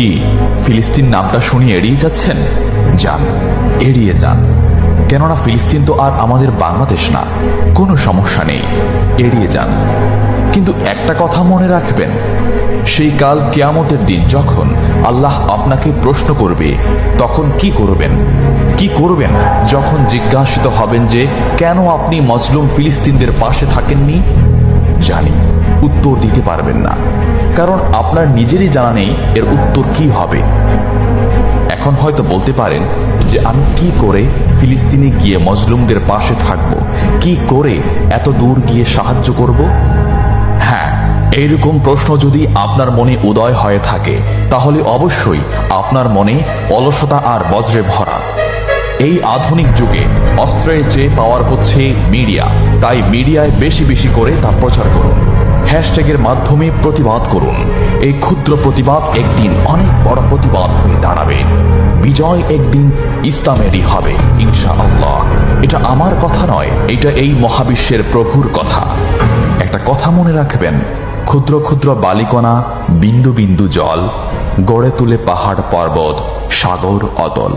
কি ফিলিস্তিন নামটা শুনে এড়িয়ে যাচ্ছেন? যান, এড়িয়ে যান। কেননা ফিলিস্তিন তো আর আমাদের বাংলাদেশ না। কোনো সমস্যা নেই, এড়িয়ে যান। কিন্তু একটা কথা মনে রাখবেন, সেই কাল কিয়ামতের দিন যখন আল্লাহ আপনাকে প্রশ্ন করবে, তখন কি করবেন? কি করবেন যখন জিজ্ঞাসিত হবেন যে কেন আপনি মজলুম ফিলিস্তিনদের পাশে থাকেননি? জানি উত্তর দিতে পারবেন না, কারণ আপনার নিজেরই জানা নেই এর উত্তর কি হবে। এখন হয়তো বলতে পারেন যে আমি কি করে ফিলিস্তিনে গিয়ে মজলুমদের পাশে থাকব, কি করে এত দূর গিয়ে সাহায্য করব? হ্যাঁ, এইরকম প্রশ্ন যদি আপনার মনে উদয় হয়ে থাকে, তাহলে অবশ্যই আপনার মনে অলসতা আর বজ্রে ভরা। এই আধুনিক যুগে অস্ত্রের চেয়ে পাওয়ার হচ্ছে মিডিয়া, তাই মিডিয়ায় বেশি বেশি করে তা প্রচার করুন। হ্যাশট্যাগের মাধ্যমে প্রতিবাদ করুন। এই ক্ষুদ্র প্রতিবাদ একদিন অনেক বড় প্রতিবাদ হয়ে দাঁড়াবে। বিজয় একদিন ইসলামেরই হবে ইনশাআল্লাহ। এটা আমার কথা নয়, এটা এই মহাবিশ্বের প্রভুর কথা। একটা কথা মনে রাখবেন, ক্ষুদ্র ক্ষুদ্র বালিকণা, বিন্দু বিন্দু জল গড়ে তুলে পাহাড় পর্বত, সাগর অতল।